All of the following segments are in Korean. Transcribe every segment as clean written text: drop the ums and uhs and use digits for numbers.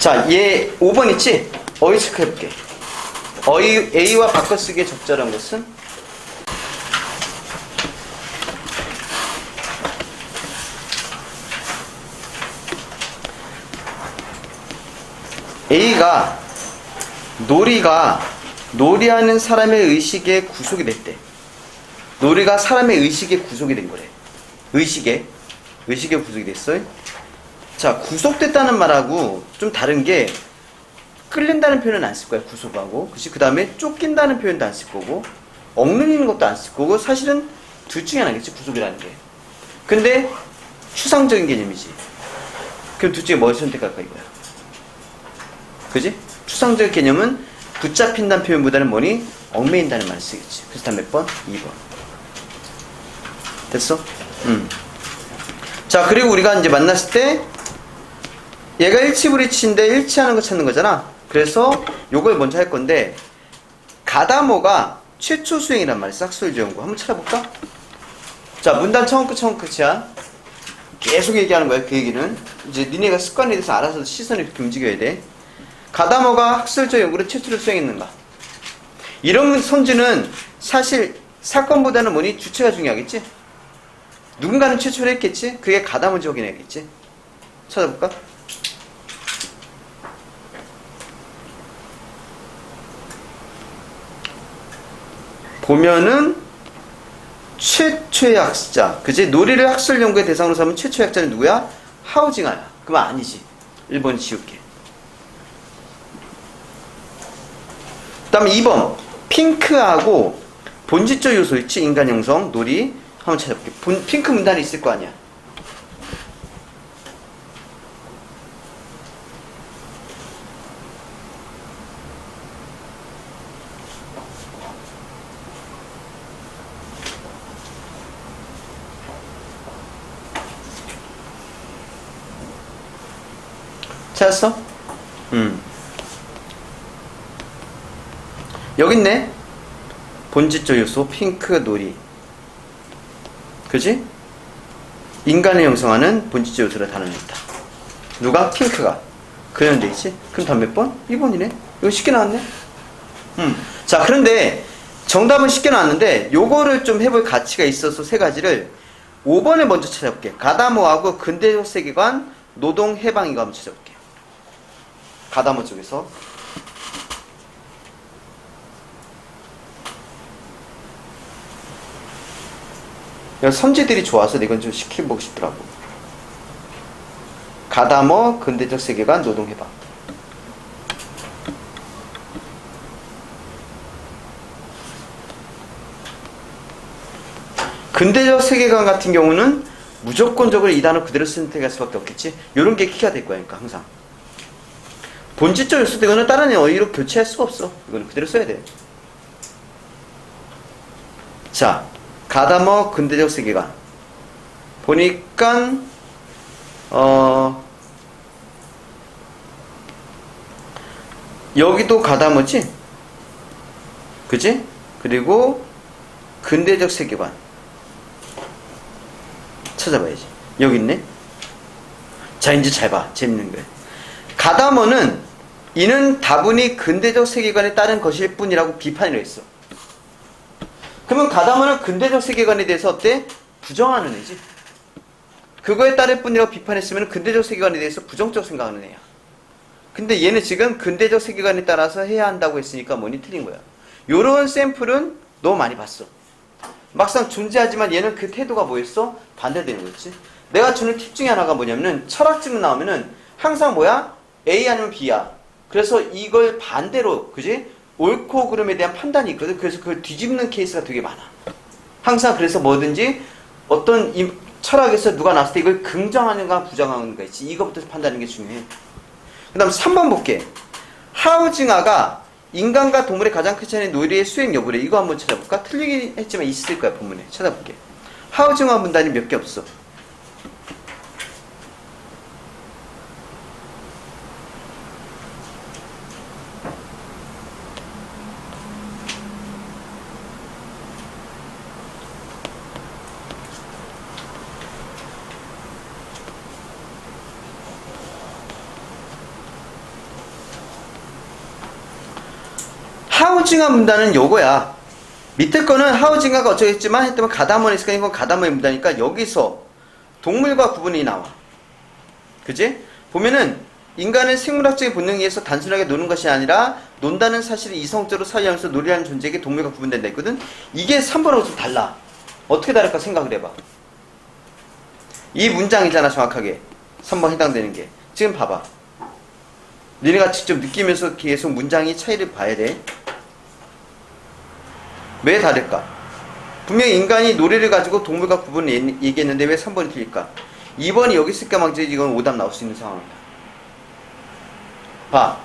자, 얘 5번 있지? 어휘 체크해볼게. 어휘 A와 바꿔쓰기에 적절한 것은? A가 놀이하는 사람의 의식에 구속이 됐대. 놀이가 사람의 의식에 구속이 된 거래. 의식에 구속이 됐어요. 자, 구속됐다는 말하고 좀 다른 게 끌린다는 표현은 안 쓸 거야, 구속하고. 그 다음에 쫓긴다는 표현도 안 쓸 거고, 억눌리는 것도 안 쓸 거고, 사실은 둘 중에 하나겠지, 구속이라는 게. 근데 추상적인 개념이지. 그럼 둘 중에 뭘 선택할까 이거야. 그지? 추상적 개념은 붙잡힌다는 표현보다는 뭐니? 얽매인다는 말을 쓰겠지. 그래서 다음 몇 번? 2번. 됐어? 자, 그리고 우리가 이제 만났을 때 얘가 일치불이치인데 일치하는 거 찾는 거잖아. 그래서 요걸 먼저 할 건데, 가다모가 최초 수행이란 말이야. 싹술지연구 한번 찾아볼까? 자, 문단 처음 끝이야. 계속 얘기하는 거야. 그 얘기는 이제 니네가 습관에 대해서 알아서 시선을 이렇게 움직여야 돼. 가다모가 학술적 연구를 최초로 수행했는가? 이런 선지는 사실 사건보다는 뭐니? 주체가 중요하겠지? 누군가는 최초로 했겠지? 그게 가다모인지 확인해야겠지? 찾아볼까? 보면은 최초의 학자, 그지? 놀이를 학술 연구의 대상으로 삼은 최초의 학자는 누구야? 하우징아야. 그건 아니지. 1번 지울게. 그 다음에 2번 핑크하고 본질적 요소 있지? 인간 형성, 놀이. 한번 찾아볼게. 핑크 문단이 있을 거 아니야. 찾았어? 여기 있네. 본질적 요소, 핑크, 놀이. 그지? 인간을 형성하는 본질적 요소를 다뤄냈다. 누가? 핑크가. 그런 데 있지? 그럼 다음 몇 번? 2번이네. 이거 쉽게 나왔네. 자, 그런데 정답은 쉽게 나왔는데 요거를 좀 해볼 가치가 있어서 세 가지를 5번에 먼저 찾아볼게. 가다모하고 근대적 세계관, 노동 해방이가 한번 찾아볼게. 가다모 쪽에서. 선지들이 좋아서 이건 좀 시켜보고 싶더라고. 가다모, 근대적 세계관, 노동 해방. 근대적 세계관 같은 경우는 무조건적으로 이 단어 그대로 선택할 수밖에 없겠지. 요런 게 키가 될 거니까 항상. 본질적 요소도 이거는 다른 어휘로 교체할 수가 없어. 이거는 그대로 써야 돼. 자, 가다모 근대적 세계관 보니까 여기도 가다모지? 그지? 그리고 근대적 세계관 찾아봐야지. 여기 있네. 자, 이제 잘 봐. 재밌는 거야. 가다모는 이는 다분히 근대적 세계관에 따른 것일 뿐이라고 비판을 했어. 그러면 가다모는 근대적 세계관에 대해서 어때? 부정하는 애지. 그거에 따를 뿐이라고 비판했으면 근대적 세계관에 대해서 부정적 생각하는 애야. 근데 얘는 지금 근대적 세계관에 따라서 해야 한다고 했으니까 뭐니 틀린 거야. 요런 샘플은 너무 많이 봤어. 막상 존재하지만 얘는 그 태도가 뭐였어? 반대되는 거였지. 내가 주는 팁 중에 하나가 뭐냐면은 철학적 나오면은 항상 뭐야? A 아니면 B야. 그래서 이걸 반대로, 그지? 옳고 그름에 대한 판단이 있거든. 그래서 그걸 뒤집는 케이스가 되게 많아. 항상 그래서 뭐든지 어떤 철학에서 누가 나왔을 때 이걸 긍정하는가 부정하는가 있지. 이것부터 판단하는 게 중요해. 그 다음 3번 볼게. 하우징아가 인간과 동물의 가장 큰 차이는 놀이의 수행 여부래. 이거 한번 찾아볼까? 틀리긴 했지만 있을 거야, 본문에. 찾아볼게. 하우징아 문단이 몇 개 없어. 하우징어 문단은 요거야. 밑에 거는 하우징어가 어쩌겠지만 했더니 가다몬이 있으니까 이건 가다몬의 문단이니까 여기서 동물과 구분이 나와. 그지? 보면은 인간은 생물학적인 본능에 의해서 단순하게 노는 것이 아니라 논다는 사실을 이성적으로 사유하면서 놀이하는 존재에게 동물과 구분된다 했거든. 이게 3번하고 좀 달라. 어떻게 다를까 생각을 해봐. 이 문장이잖아 정확하게 3번 해당되는 게. 지금 봐봐. 너네가 직접 느끼면서 계속 문장의 차이를 봐야 돼. 왜 다를까? 분명히 인간이 노래를 가지고 동물과 구분을 얘기했는데 왜 3번이 틀릴까? 2번이 여기 있을까 망지 이건 오답 나올 수 있는 상황이다. 봐.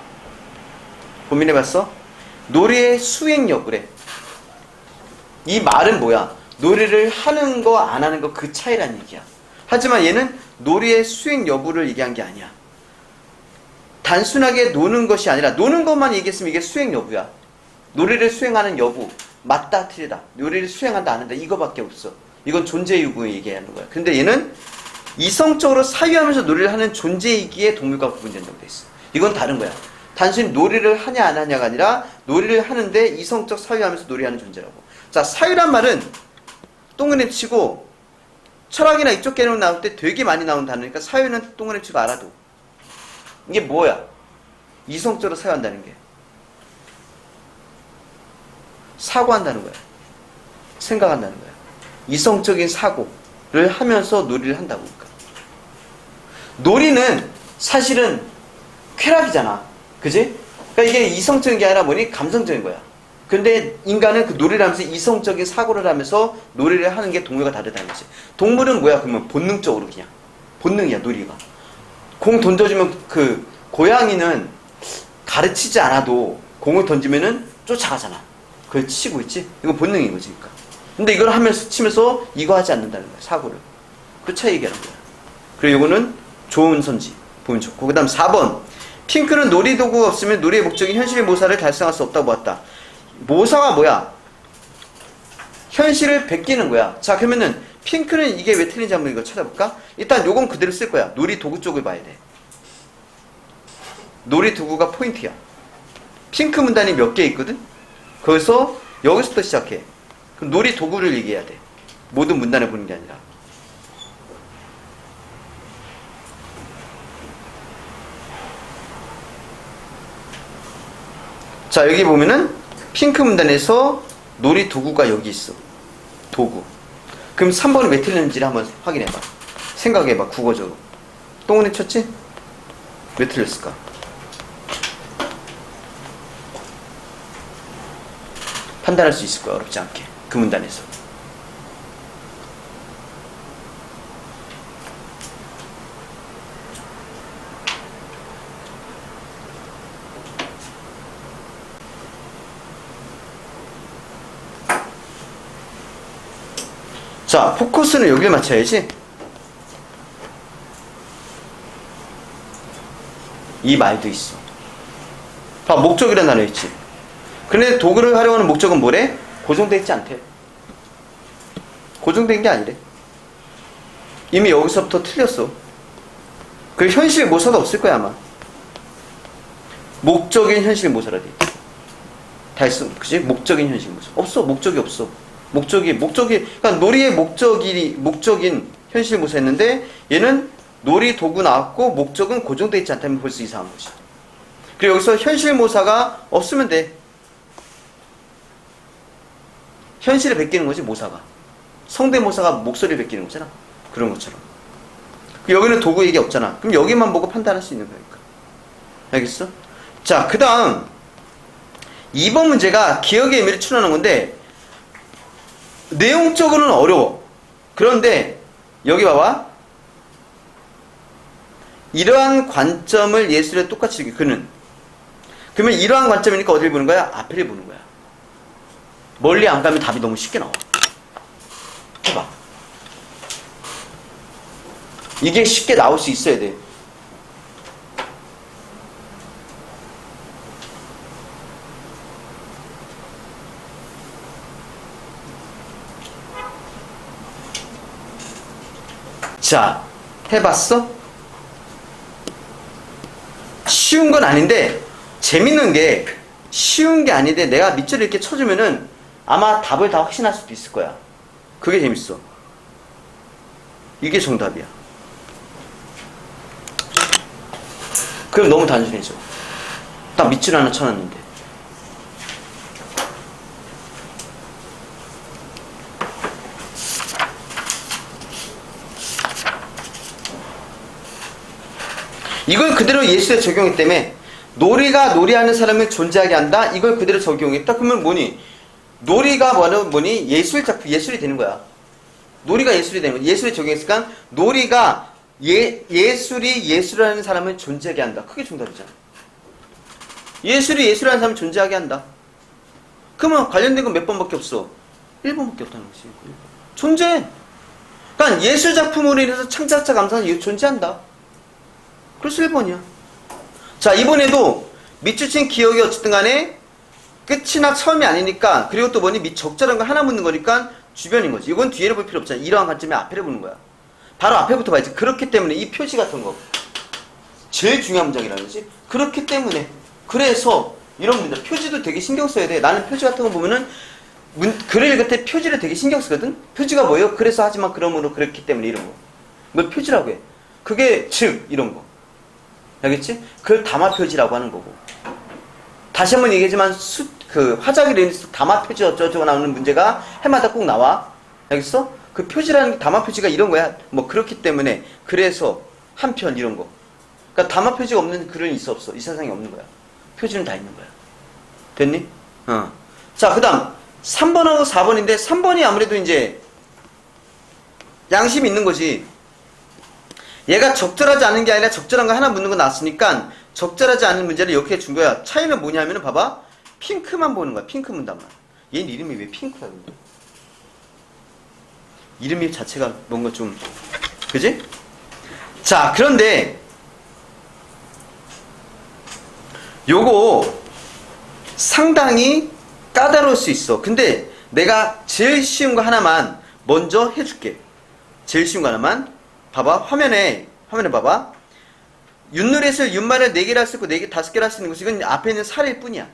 고민해봤어? 노래의 수행 여부래. 이 말은 뭐야? 노래를 하는 거 안 하는 거 그 차이란 얘기야. 하지만 얘는 노래의 수행 여부를 얘기한 게 아니야. 단순하게 노는 것이 아니라 노는 것만 얘기했으면 이게 수행 여부야. 노래를 수행하는 여부. 맞다 틀리다. 노래를 수행한다 안 한다 이거밖에 없어. 이건 존재 유무에 얘기하는 거야. 근데 얘는 이성적으로 사유하면서 노래를 하는 존재이기에 동물과 구분된다고 돼 있어. 이건 다른 거야. 단순히 노래를 하냐 안 하냐가 아니라 노래를 하는데 이성적 사유하면서 노래하는 존재라고. 자, 사유란 말은 동그라미 치고 철학이나 이쪽 개념 나올 때 되게 많이 나오는 단어니까 사유는 동그라미 치고 알아도. 이게 뭐야? 이성적으로 사유한다는 게. 사고한다는 거야. 생각한다는 거야. 이성적인 사고를 하면서 놀이를 한다고. 그러니까. 놀이는 사실은 쾌락이잖아. 그지? 그러니까 이게 이성적인 게 아니라 뭐니? 감성적인 거야. 근데 인간은 그 놀이를 하면서 이성적인 사고를 하면서 놀이를 하는 게 동물과 다르다는 거지. 동물은 뭐야? 그러면 본능적으로 그냥. 본능이야, 놀이가. 공 던져주면 그 고양이는 가르치지 않아도 공을 던지면은 쫓아가잖아. 그걸 치고 있지? 이거 본능인 거지, 그러니까. 근데 이걸 하면서, 치면서 이거 하지 않는다는 거야, 사고를. 그 차이 얘기하는 거야. 그리고 이거는 좋은 선지. 보면 좋고. 그 다음 4번. 핑크는 놀이도구가 없으면 놀이의 목적인 현실의 모사를 달성할 수 없다고 보았다. 모사가 뭐야? 현실을 베끼는 거야. 자, 그러면은 핑크는 이게 왜 틀린지 한번 이거 찾아볼까? 일단 요건 그대로 쓸 거야. 놀이도구 쪽을 봐야 돼. 놀이도구가 포인트야. 핑크 문단이 몇 개 있거든? 거기서 여기서부터 시작해. 그럼 놀이도구를 얘기해야 돼. 모든 문단을 보는 게 아니라. 자, 여기 보면은 핑크 문단에서 놀이도구가 여기 있어. 도구. 그럼 3번이 왜 틀렸는지를 한번 확인해봐. 생각해봐, 국어적으로. 똥을 쳤지? 왜 틀렸을까? 판단할 수 있을 거야, 어렵지 않게. 그 문단에서. 자, 포커스는 여기를 맞춰야지. 이 말도 있어. 봐, 목적이라는 단어 있지. 근데 도구를 활용하는 목적은 뭐래? 고정되어 있지 않대. 고정된 게 아니래. 이미 여기서부터 틀렸어. 그 현실 모사도 없을 거야 아마. 목적인 현실 모사라 돼 있다. 다 있어. 그치? 목적인 현실 모사. 없어. 목적이 없어. 그러니까 놀이의 목적인 현실 모사였는데 얘는 놀이 도구 나왔고 목적은 고정되어 있지 않다면 벌써 이상한 거지. 그리고 여기서 현실 모사가 없으면 돼. 현실을 베끼는 거지, 모사가. 성대모사가 목소리를 베끼는 거잖아. 그런 것처럼. 여기는 도구 얘기 없잖아. 그럼 여기만 보고 판단할 수 있는 거니까. 알겠어? 자, 그 다음 2번 문제가 기억의 의미를 추론하는 건데 내용적으로는 어려워. 그런데 여기 봐봐. 이러한 관점을 예술에 똑같이 즐겨. 그는. 그러면 이러한 관점이니까 어디를 보는 거야? 앞을 보는 거야. 멀리 안 가면 답이 너무 쉽게 나와. 해봐. 이게 쉽게 나올 수 있어야 돼. 자, 해봤어? 쉬운 건 아닌데 재밌는 게 쉬운 게 아닌데 내가 밑줄을 이렇게 쳐주면은 아마 답을 다 확신할 수도 있을 거야. 그게 재밌어. 이게 정답이야. 그럼 너무 단순해져. 딱 밑줄 하나 쳐놨는데. 이걸 그대로 예수에 적용했기 때문에 놀이가 놀이하는 사람을 존재하게 한다. 이걸 그대로 적용했다. 그러면 뭐니? 놀이가 뭐니? 예술 작품, 예술이 되는 거야. 놀이가 예술이 되는 거야. 예술에 적용했으니까 놀이가 예술이 예술하는 사람을 존재하게 한다. 그게 정답이잖아. 예술이 예술하는 사람을 존재하게 한다. 그러면 관련된 건 몇 번밖에 없어? 1번밖에 없다는 거지. 존재. 그러니까 예술 작품으로 인해서 창작자 감상이 존재한다. 그래서 1번이야. 자, 이번에도 밑줄 친 기억이 어쨌든 간에 끝이나 처음이 아니니까, 그리고 또 뭐니? 적절한 거 하나 묻는 거니까 주변인 거지. 이건 뒤에를 볼 필요 없잖아. 이러한 관점에 앞에를 보는 거야. 바로 앞에부터 봐야지. 그렇기 때문에 이 표시 같은 거. 제일 중요한 문장이라는 거지. 그렇기 때문에. 그래서 이런 문장. 표지도 되게 신경 써야 돼. 나는 표지 같은 거 보면은 글을 읽을 때 표지를 되게 신경 쓰거든? 표지가 뭐예요? 그래서 하지만 그러므로 그렇기 때문에 이런 거. 뭐 표지라고 해. 그게 즉 이런 거. 알겠지? 그걸 담화표지라고 하는 거고. 다시 한번 얘기하지만 화작이 레인스 담화표지 어쩌고저쩌고 나오는 문제가 해마다 꼭 나와. 알겠어? 그 표지라는 게 담화표지가 이런 거야. 뭐 그렇기 때문에 그래서 한편 이런 거. 그러니까 담화표지가 없는 글은 있어 없어. 이 세상에 없는 거야. 표지는 다 있는 거야. 됐니? 자, 그 다음 3번하고 4번인데 3번이 아무래도 이제 양심이 있는 거지. 얘가 적절하지 않은 게 아니라 적절한 거 하나 묻는 거 나왔으니까 적절하지 않은 문제를 이렇게 준 거야. 차이는 뭐냐면은 봐봐. 핑크만 보는 거야. 핑크 문단만. 얘는 이름이 왜 핑크야? 근데? 이름이 자체가 뭔가 좀 그지? 자, 그런데 요거 상당히 까다로울 수 있어. 근데 내가 제일 쉬운 거 하나만 먼저 해줄게. 제일 쉬운 거 하나만. 봐봐. 화면에 봐봐. 윷놀이에서 윷말을 4개를 쓰고 5개를 할 수 있는 것이 이건 앞에 있는 사례일 뿐이야.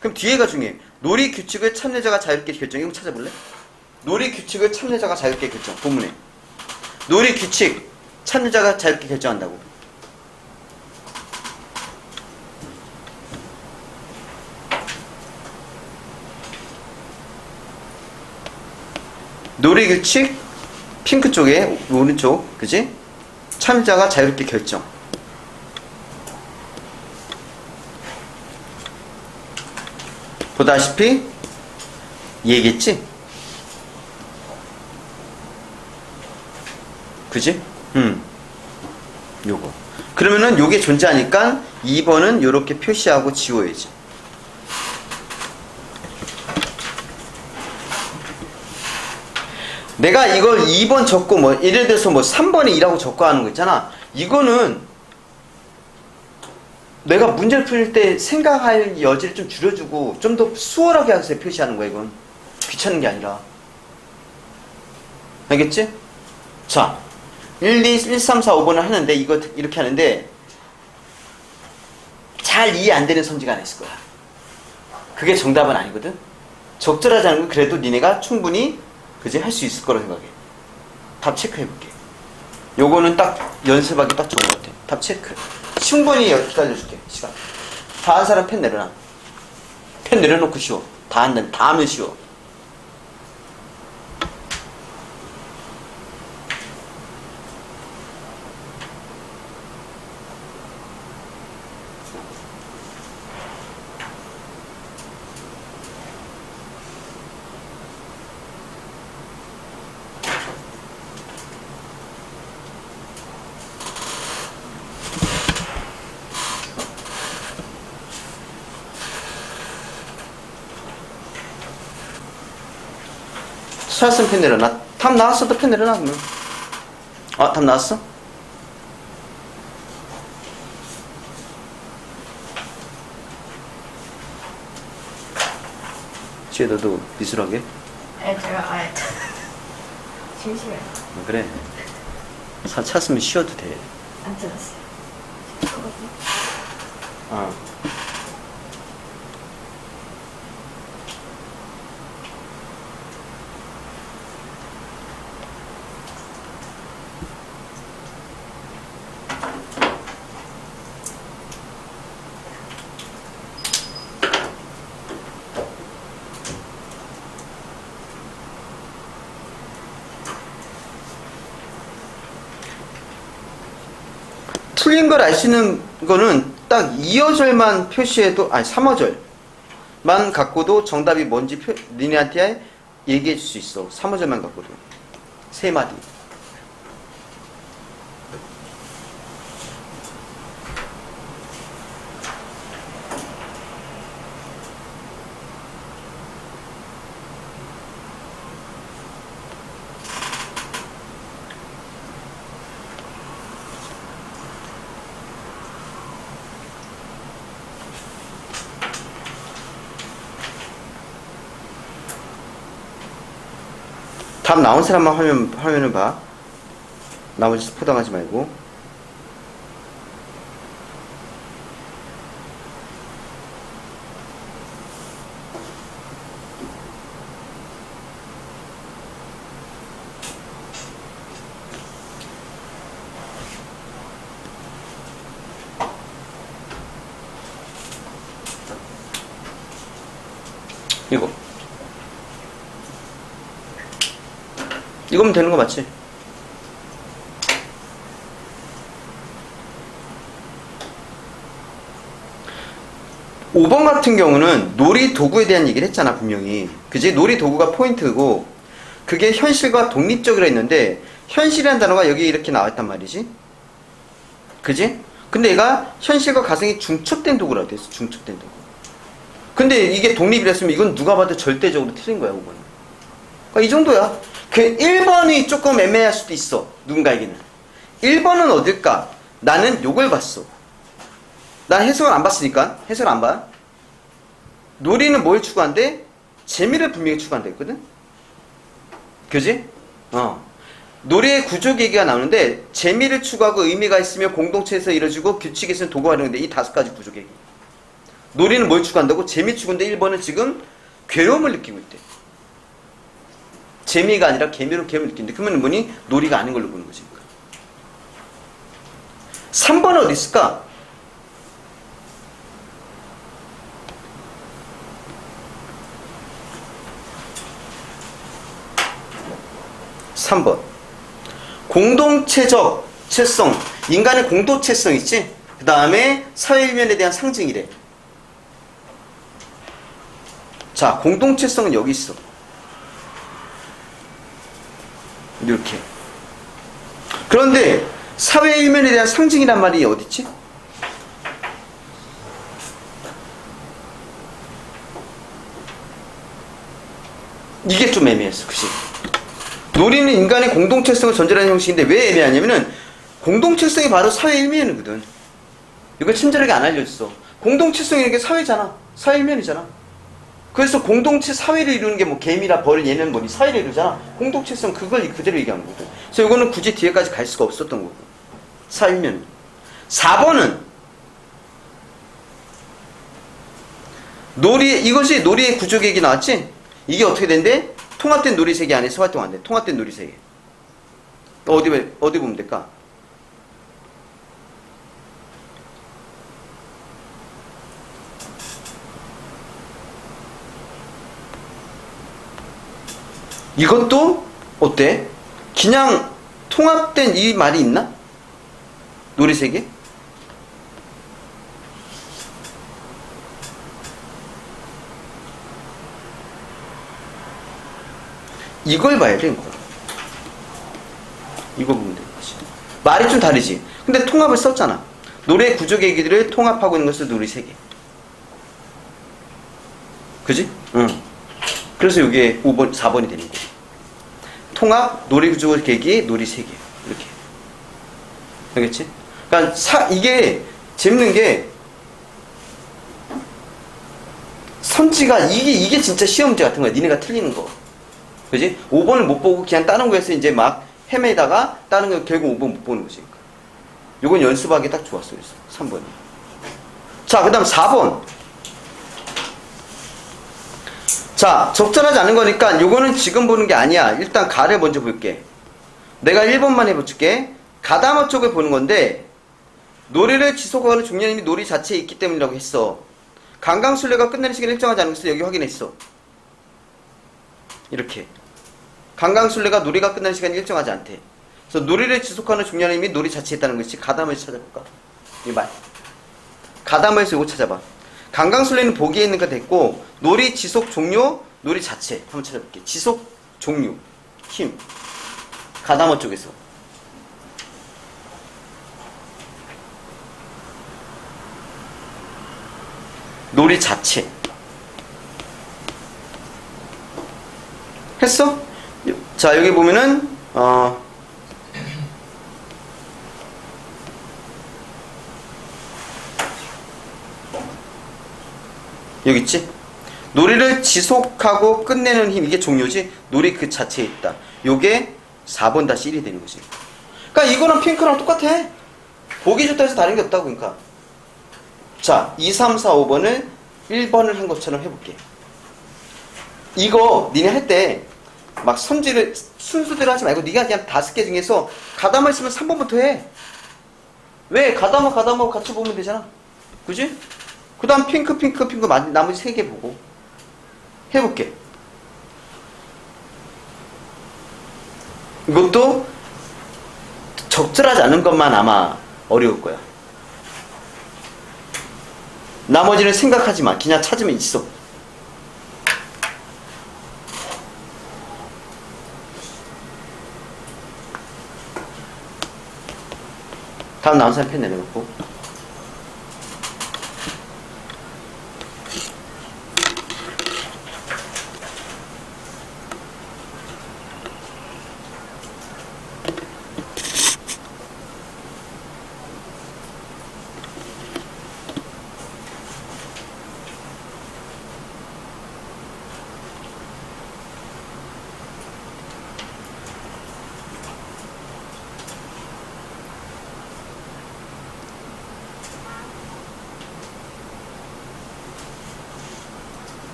그럼 뒤에가 중요해. 놀이 규칙을 참여자가 자유롭게 결정. 이거 찾아볼래? 놀이 규칙을 참여자가 자유롭게 결정. 본문에. 놀이 규칙 참여자가 자유롭게 결정한다고. 놀이 규칙 핑크 쪽에 오른쪽, 그지? 참여자가 자유롭게 결정. 보다시피 얘기했지? 그지? 요거. 그러면은 요게 존재하니까 2번은 요렇게 표시하고 지워야지. 내가 이걸 2번 적고 뭐 예를 들어서 뭐 3번에 2라고 적고 하는 거 있잖아. 이거는 내가 문제를 풀 때 생각할 여지를 좀 줄여주고 좀 더 수월하게 하세요. 표시하는 거야. 이건 귀찮은 게 아니라. 알겠지? 자, 1, 2, 1, 3, 4, 5번을 하는데 이거 이렇게 하는데 잘 이해 안 되는 선지가 하나 있을 거야. 그게 정답은 아니거든. 적절하지 않은 건 그래도 니네가 충분히 그지? 할 수 있을 거라 생각해. 답 체크해볼게. 요거는 딱 연습하기 딱 좋은 것 같아. 답 체크. 충분히 기다려줄게. 시간. 다 한 사람 펜 내려놔. 펜 내려놓고 쉬워. 다 하면 쉬워. 찾았으면 펜 내려놔. 답 나왔어? 또 펜 내려놔. 그러면. 아, 답 나왔어? 지혜 너도 미술하게? 네, 제가 심심해요. 그래. 찾았으면 쉬어도 돼. 안 찾았어요. 어. 풀린 걸 알 수 있는 거는 딱 2어절만 표시해도, 아니 3어절만 갖고도 정답이 뭔지 니네한테 얘기해 줄 수 있어. 3어절만 갖고도. 3마디. 답 나온 사람만 화면을 봐. 나머지 포장하지 말고. 이거면 되는 거 맞지? (5번) 같은 경우는 놀이 도구에 대한 얘기를 했잖아, 분명히. 그지? 놀이 도구가 포인트고, 그게 현실과 독립적이라 했는데, 현실이라는 단어가 여기 이렇게 나왔단 말이지? 그지? 근데 얘가 현실과 가상이 중첩된 도구라고 됐어, 중첩된 도구. 근데 이게 독립이라 했으면 이건 누가 봐도 절대적으로 틀린 거야, 5번은. 그러니까 이 정도야. 그 1번이 조금 애매할 수도 있어, 누군가에게는. 1번은 어딜까? 나는 요걸 봤어. 난 해석을 안 봤으니까. 해석을 안 봐. 놀이는 뭘 추구한대? 재미를 분명히 추구한다 했거든? 그지? 놀이의 구조 계기가 나오는데, 재미를 추구하고 의미가 있으며 공동체에서 이루어지고 규칙이 있으면 도구가 되는데, 이 5가지 구조 계기. 놀이는 뭘 추구한다고? 재미 추구인데 1번은 지금 괴로움을 느끼고 있대. 재미가 아니라 괴로움을 느낀대. 그러면 뭐니? 놀이가 아닌 걸로 보는 거지. 3번은 어디 있을까? (3번) 공동체적 체성. 인간의 공동체성 있지? 그 다음에 사회일면에 대한 상징이래. 자, 공동체성은 여기 있어. 이렇게. 그런데 사회일면에 대한 상징이란 말이 어딨지? 이게 좀 애매했어. 그치? 놀이는 인간의 공동체성을 전제하는 형식인데 왜 애매하냐면은 공동체성이 바로 사회일면이거든. 이걸 친절하게 안 알려줬어. 공동체성이라는 게 사회잖아. 사회일면이잖아. 그래서 공동체 사회를 이루는 게 뭐 개미라 벌 얘는 뭐니 사회를 이루잖아. 공동체성 그걸 그대로 얘기한 거거든. 그래서 이거는 굳이 뒤에까지 갈 수가 없었던 거고. 사회일면. 4번은 놀이, 이것이 놀이의 구조 계획이 나왔지? 이게 어떻게 된대? 통합된 놀이세계 안에서 활동한대. 통합된 놀이세계. 어디 보면 될까? 이것도 어때? 그냥 통합된 이 말이 있나? 놀이세계? 이걸 봐야 돼, 이거. 이거 보면 돼. 말이 좀 다르지. 근데 통합을 썼잖아. 노래 구조 계기들을 통합하고 있는 것을 놀이세계. 그지? 응. 그래서 이게 5번, 4번이 되는 거야. 통합, 놀이 구조 계기, 놀이세계. 이렇게. 알겠지? 그러니까 이게 재밌는 게 선지가 이게 진짜 시험 문제 같은 거야. 니네가 틀리는 거. 그지? 5번을 못 보고 그냥 다른 거에서 이제 막 헤매다가 다른 거 결국 5번 못 보는 거지. 요건 연습하기 딱 좋았어. 그래서 3번이. 자, 그 다음 4번. 자, 적절하지 않은 거니까 요거는 지금 보는 게 아니야. 일단 가를 먼저 볼게. 내가 1번만 해볼게. 가다머 쪽을 보는 건데 놀이를 지속하는 중년님이 놀이 자체에 있기 때문이라고 했어. 강강술래가 끝내는 시간을 일정하지 않은 것을 여기 확인했어. 이렇게. 강강술래가 놀이가 끝나는 시간이 일정하지 않대. 그래서 놀이를 지속하는 중요한 힘이 놀이 자체에 있다는 것이 가다모에서 찾아볼까? 이 말. 가다모에서 이거 찾아봐. 강강술래는 보기에 있는 거 됐고, 놀이 지속 종료, 놀이 자체. 한번 찾아볼게. 지속 종류, 힘. 가다모 쪽에서. 놀이 자체. 했어? 자, 여기 보면은, 여기 있지? 놀이를 지속하고 끝내는 힘, 이게 종료지? 놀이 그 자체에 있다. 요게 4번-1이 되는 거지. 그러니까 이거랑 핑크랑 똑같아. 보기 좋다 해서 다른 게 없다고, 그러니까. 자, 2, 3, 4, 5번을 1번을 한 것처럼 해볼게. 이거 니네 할 때 막 순수대로 하지 말고 니가 그냥 5개 중에서 가다모 있으면 3번부터 해. 왜? 가다모 같이 보면 되잖아. 그지? 그 다음 핑크 나머지 3개 보고 해볼게. 이것도 적절하지 않은 것만 아마 어려울 거야. 나머지는 생각하지 마. 그냥 찾으면 있어. 다음 나온 사람 펜 내려놓고.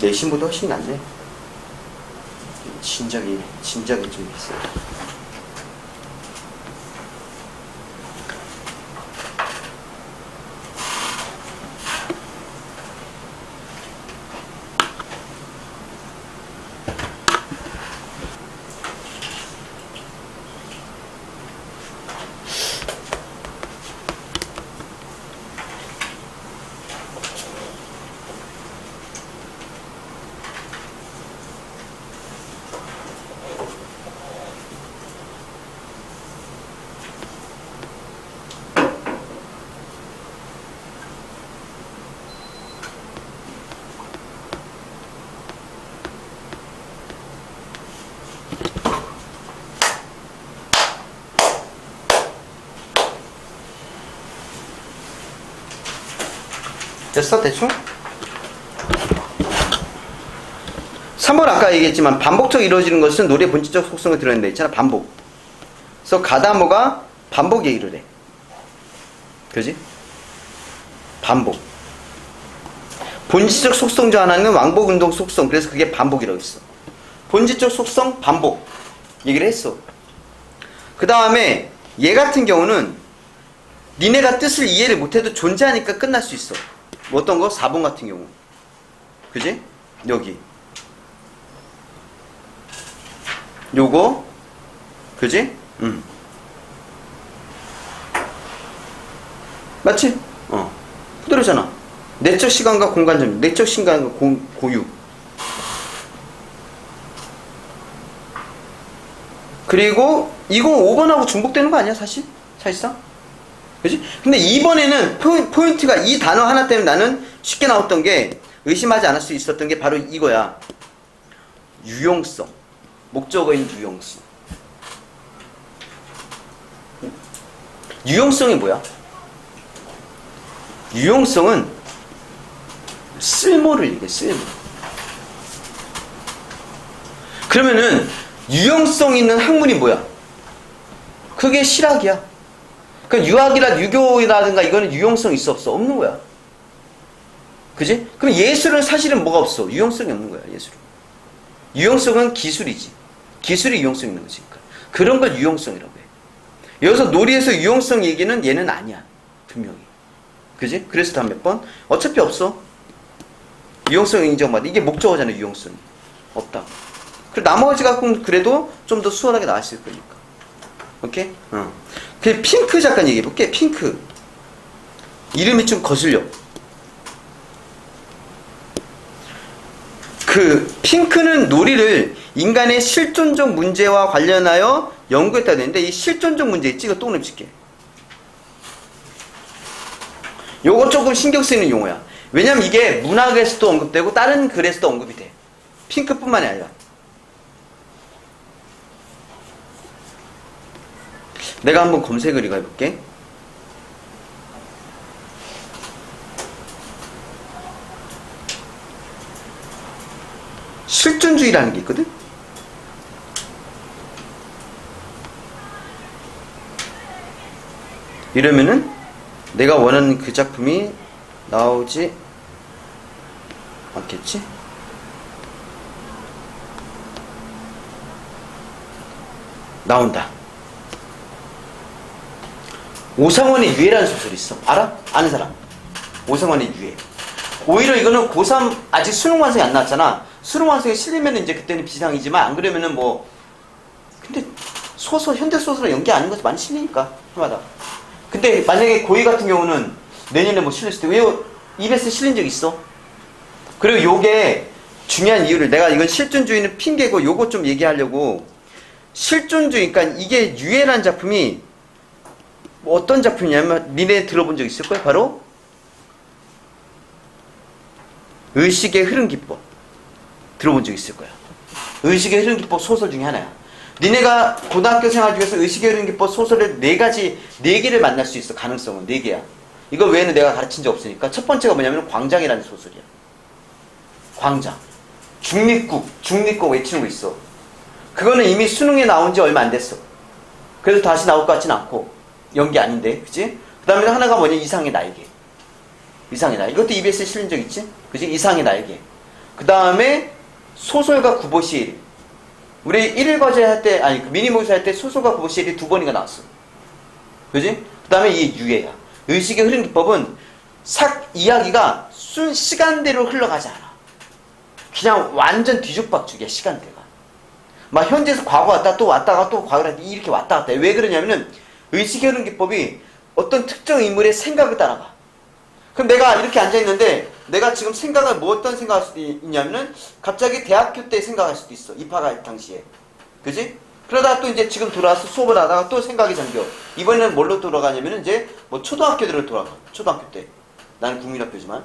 내신보다 훨씬 낫네. 진작이 좀 있어요. 됐어? 대충? 3번 아까 얘기했지만 반복적으로 이루어지는 것은 노래의 본질적 속성을 드러낸다 했잖아. 반복. 그래서 가다모가 반복 얘기를 해. 그지? 반복. 본질적 속성 중 하나는 왕복 운동 속성. 그래서 그게 반복이라고 했어. 본질적 속성 반복 얘기를 했어. 그 다음에 얘 같은 경우는 니네가 뜻을 이해를 못해도 존재하니까 끝날 수 있어. 뭐 어떤 거? 4번 같은 경우. 그지? 여기. 요거. 그지? 맞지? 그대로잖아. 내적 시간과 공간 점, 내적 시간과 고유. 그리고 이거 5번하고 중복되는 거 아니야, 사실상? 그지? 근데 2번에는 포인트가 이 단어 하나 때문에 나는 쉽게 나왔던 게 의심하지 않을 수 있었던 게 바로 이거야. 유용성. 목적어인 유용성. 유용성이 뭐야? 유용성은 쓸모를 얘기해, 쓸모. 그러면은 유용성 있는 학문이 뭐야? 그게 실학이야. 그러니까 유학이라 유교라든가 이거는 유용성 있어 없어? 없는 거야. 그지? 그럼 예술은 사실은 뭐가 없어? 유용성이 없는 거야, 예술은. 유용성은 기술이지. 기술이 유용성 있는 거지. 그런 걸 유용성이라고 해. 여기서 놀이에서 유용성 얘기는 얘는 아니야. 분명히. 그지? 그래서 다음 몇 번? 어차피 없어. 유용성 인정받아. 이게 목적어잖아, 유용성이. 없다. 그리고 나머지 갖고는 그래도 좀 더 수월하게 나왔을 거니까. 오케이? 그 핑크 잠깐 얘기해볼게. 핑크. 이름이 좀 거슬려. 그 핑크는 놀이를 인간의 실존적 문제와 관련하여 연구했다 되는데, 이 실존적 문제 있지? 이거 또 넘칠게. 요거 조금 신경 쓰이는 용어야. 왜냐면 이게 문학에서도 언급되고 다른 글에서도 언급이 돼. 핑크뿐만이 아니라. 내가 한번 검색을 이거 해볼게. 실존주의라는 게 있거든? 이러면은 내가 원하는 그 작품이 나오지 않겠지? 나온다. 오상원의 유해라는 소설이 있어. 알아? 아는 사람? 오상원의 유해. 오히려 이거는 고3 아직 수능 완성이 안 나왔잖아. 수능 완성에 실리면 이제 그때는 비상이지만, 안 그러면은 뭐, 근데 소설, 현대소설에 연기 아닌 것도 많이 실리니까, 해마다. 근데 만약에 고2 같은 경우는 내년에 뭐 실릴 수도 있고, 왜 EBS 실린 적 있어? 그리고 요게 중요한 이유를, 내가 이건 실존주의는 핑계고 요거 좀 얘기하려고. 실존주의, 그러니까 이게 유해라는 작품이 뭐 어떤 작품이냐면, 니네 들어본 적 있을 거야? 바로 의식의 흐름 기법. 들어본 적 있을 거야. 의식의 흐름 기법 소설 중에 하나야. 니네가 고등학교 생활 중에서 의식의 흐름 기법 소설을 4개를 만날 수 있어. 가능성은 4개야. 이거 외에는 내가 가르친 적 없으니까. 첫 번째가 뭐냐면 광장이라는 소설이야. 광장. 중립국 외치는 거 있어. 그거는 이미 수능에 나온 지 얼마 안 됐어. 그래서 다시 나올 것 같진 않고. 연기 아닌데, 그치? 그 다음에 하나가 뭐냐, 이상의 날개. 이상의 날개. 이것도 EBS에 실린 적 있지? 그치? 이상의 날개. 그 다음에 소설가 구보시일. 우리 1일 과제 할 때, 아니, 미니모의사 할 때 소설가 구보시일이 2번인가 나왔어. 그치? 그 다음에 이게 유해야. 의식의 흐름 기법은 이야기가 시간대로 흘러가지 않아. 그냥 완전 뒤죽박죽이야, 시간대가. 막 현재에서 과거 왔다 또 왔다가 또 과거로 이렇게 왔다 갔다 해. 왜 그러냐면은 의식의 흐름 기법이 어떤 특정 인물의 생각을 따라가. 그럼 내가 이렇게 앉아있는데 내가 지금 생각을 뭐 어떤 생각할 수도 있냐면은 갑자기 대학교 때 생각할 수도 있어. 입학할 당시에. 그지? 그러다가 또 이제 지금 돌아와서 수업을 하다가 또 생각이 잠겨. 이번에는 뭘로 돌아가냐면은 이제 뭐 초등학교대로 돌아가. 초등학교 때. 나는 국민학교지만.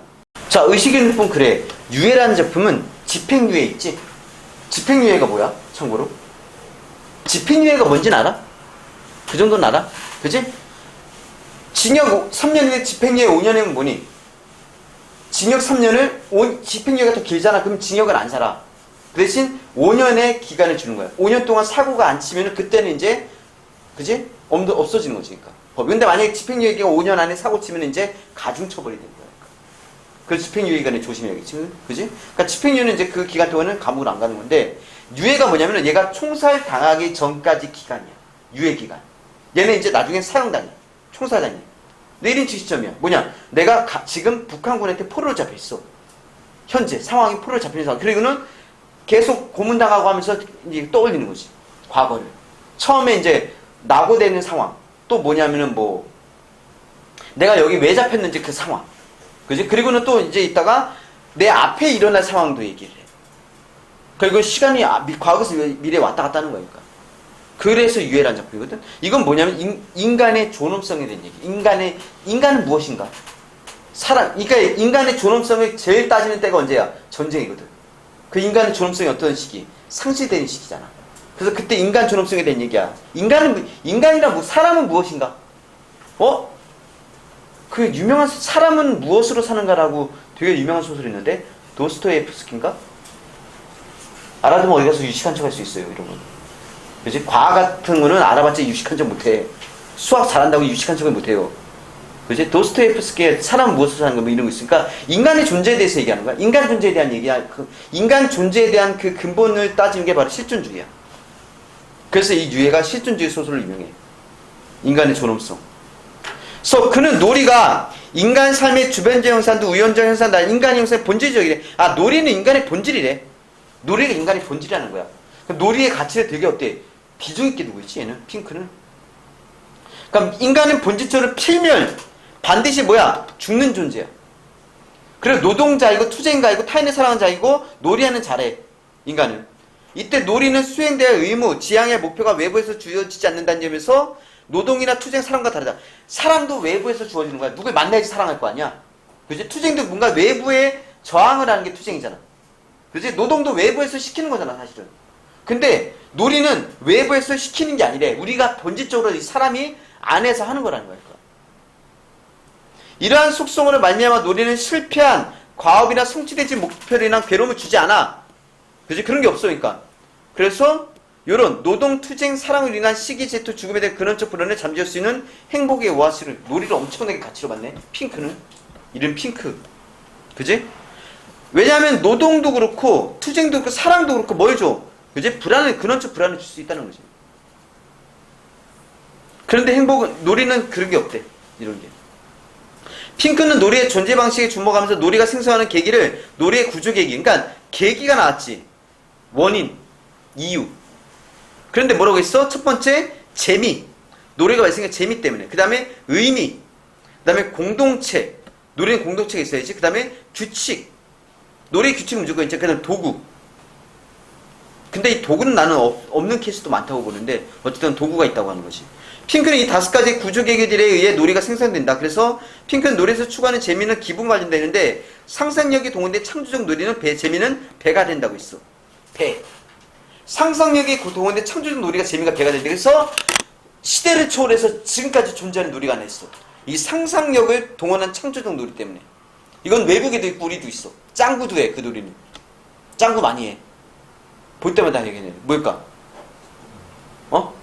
자, 의식의 흐름 기법은 그래. 유해라는 작품은 집행유예 있지? 집행유예가 뭐야? 참고로. 집행유예가 뭔지는 알아? 그 정도는 알아? 그지? 징역 3년인데 집행유예 5년이면 뭐니? 징역 3년을 집행유예가 더 길잖아. 그럼 징역을 안 살아. 그 대신 5년의 기간을 주는 거야. 5년 동안 사고가 안 치면은 그때는 이제 그지? 없어지는 거지. 그러니까. 근데 만약에 집행유예가 5년 안에 사고 치면 이제 가중처벌이 되는 거야. 그래서 집행유예 기간에 조심해야겠지. 그지? 그러니까 집행유예는 이제 그 기간 동안은 감옥을 안 가는 건데, 유예가 뭐냐면은 얘가 총살 당하기 전까지 기간이야. 유예 기간. 얘는 이제 나중에 사형당해. 총살당해. 내 1인칭 시점이야. 뭐냐? 내가 지금 북한군한테 포로로 잡혀있어. 현재 상황이 포로로 잡혀있는 상황. 그리고는 계속 고문당하고 하면서 이제 떠올리는 거지. 과거를. 처음에 이제 낙오되는 상황. 또 뭐냐면은 뭐 내가 여기 왜 잡혔는지 그 상황. 그지? 그리고는 또 이제 있다가 내 앞에 일어날 상황도 얘기를 해. 그리고 시간이 과거에서 미래에 왔다 갔다 하는 거니까. 그래서 유해라는 작품이거든. 이건 뭐냐면 인간의 존엄성에 대한 얘기. 인간은 무엇인가? 그러니까 인간의 존엄성을 제일 따지는 때가 언제야? 전쟁이거든. 그 인간의 존엄성이 어떤 시기? 상실되는 시기잖아. 그래서 그때 인간 존엄성에 대한 얘기야. 인간이란 사람은 무엇인가? 그 유명한 사람은 무엇으로 사는가라고 되게 유명한 소설이 있는데 도스토옙스키인가? 알아두면 어디 가서 유식한 척 할 수 있어요, 이런 건. 그치? 과학 같은 거는 알아봤자 유식한 척 못해. 수학 잘한다고 유식한 척을 못해요. 그치? 도스토옙스키의 사람은 무엇을 사는 거 뭐 이런 거 있으니까 인간의 존재에 대해서 얘기하는 거야. 인간 존재에 대한 얘기야. 인간 존재에 대한 그 근본을 따지는 게 바로 실존주의야. 그래서 이 유해가 실존주의 소설로 유명해. 인간의 존엄성. 그래서 그는 놀이가 인간 삶의 주변적 형상도 우연적 형상도 인간의 형상의 본질적이래. 아, 놀이는 인간의 본질이래. 놀이가 인간의 본질이라는 거야. 놀이의 가치를 되게 어때? 비중 있게 두고 있지, 얘는. 핑크는. 그러니까 인간은 본질적으로 필면 반드시 뭐야? 죽는 존재야. 그래서 노동자이고 투쟁가이고 타인을 사랑하는 자이고 놀이하는 자래. 인간은. 이때 놀이는 수행돼야 의무, 지향의 목표가 외부에서 주어지지 않는다는 점에서 노동이나 투쟁, 사랑과 다르다. 사랑도 외부에서 주어지는 거야. 누굴 만나야지 사랑할 거 아니야. 그지? 투쟁도 뭔가 외부에 저항을 하는 게 투쟁이잖아. 그지? 노동도 외부에서 시키는 거잖아, 사실은. 근데 놀이는 외부에서 시키는 게 아니래. 우리가 본질적으로 이 사람이 안에서 하는 거라는 거야. 이러한 속성으로 말미암아 놀이는 실패한 과업이나 성취되지 목표나 괴로움을 주지 않아. 그지? 그런 게 없어, 그러니까. 그래서 요런 노동, 투쟁, 사랑으로 인한 시기, 질투, 죽음에 대한 근원적 불안을 잠재울 수 있는 행복의 오아시를 놀이를 엄청나게 가치로 받네. 핑크는. 이름 핑크. 그지? 왜냐하면 노동도 그렇고 투쟁도 그렇고 사랑도 그렇고 뭘 줘? 그지? 불안을, 근원적 불안을 줄 수 있다는 거지. 그런데 행복은, 놀이는 그런 게 없대. 이런 게. 핑크는 놀이의 존재 방식에 주목하면서 놀이가 생성하는 계기를 놀이의 구조 계기, 그러니까 계기가 나왔지. 원인, 이유. 그런데 뭐라고 했어? 첫 번째, 재미. 놀이가 발생한 재미 때문에. 그 다음에 의미. 그 다음에 공동체. 놀이는 공동체가 있어야지. 그 다음에 규칙. 놀이의 규칙은 무조건 있죠. 그 다음에 도구. 근데 이 도구는 나는 없는 케이스도 많다고 보는데 어쨌든 도구가 있다고 하는 거지. 핑크는 이 5가지 구조 계기들에 의해 놀이가 생성된다. 그래서 핑크는 놀이에서 추구하는 재미는 기분 관련되는데 상상력이 동원된 창조적 놀이는 재미는 배가 된다고 있어. 배. 상상력이 동원된 창조적 놀이가 재미가 배가 된다. 그래서 시대를 초월해서 지금까지 존재하는 놀이가 안 했어. 이 상상력을 동원한 창조적 놀이 때문에. 이건 외국에도 있고 우리도 있어. 짱구도 해, 그 놀이는. 짱구 많이 해. 볼 때마다 얘기해. 뭘까? 어?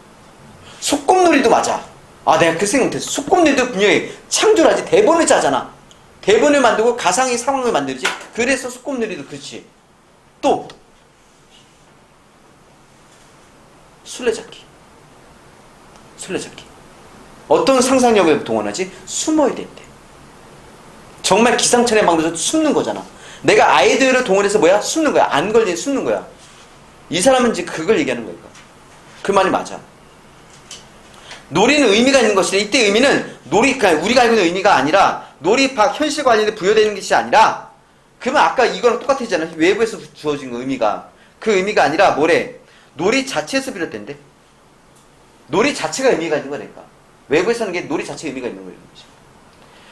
소꿉놀이도 맞아. 아, 내가 그 생각 못했어. 소꿉놀이도 분명히 창조를 하지. 대본을 짜잖아. 대본을 만들고 가상의 상황을 만들지. 그래서 소꿉놀이도 그렇지. 또 술래잡기. 술래잡기. 어떤 상상력을 동원하지? 숨어야 된대. 정말 기상천외 방법에서 숨는 거잖아. 내가 아이들을 동원해서 뭐야? 숨는 거야. 안 걸리니 숨는 거야. 이 사람은 이제 그걸 얘기하는 거니까. 그 말이 맞아. 놀이는 의미가 있는 것이래. 이때 의미는 그러니까 우리가 알고 있는 의미가 아니라 놀이학 현실 관련돼 부여되는 것이 아니라 그러면 아까 이거랑 똑같았잖아. 외부에서 주어진 의미가. 그 의미가 아니라 뭐래? 놀이 자체에서 비롯된대. 놀이 자체가 의미가 있는 거니까. 외부에서 하는 게 놀이 자체가 의미가 있는 거예요.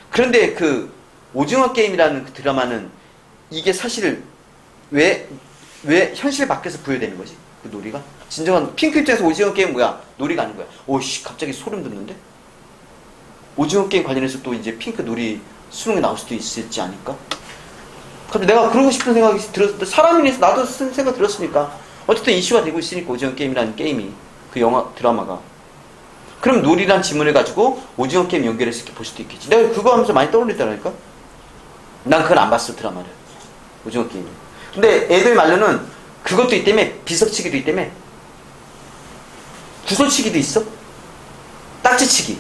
그런데 그 오징어 게임이라는 그 드라마는 이게 사실 왜 현실 밖에서 부여되는 거지? 그 놀이가? 진정한 핑크 입장에서 오징어 게임 뭐야? 놀이가 아닌 거야. 오씨 갑자기 소름 돋는데? 오징어 게임 관련해서 또 이제 핑크 놀이 수능에 나올 수도 있지 않을까? 근데 내가 그러고 싶은 생각이 들었는데 사람이라서 나도 쓴 생각 들었으니까 어쨌든 이슈가 되고 있으니까 오징어 게임이라는 게임이 그 영화 드라마가 그럼 놀이란 지문을 가지고 오징어 게임 연결해서 이렇게 볼 수도 있겠지. 내가 그거 하면서 많이 떠올리더라니까. 난 그걸 안 봤어 드라마를. 오징어 게임. 근데 애들 말로는 그것도 있다며. 비석치기도 있다며. 구슬치기도 있어. 딱지치기.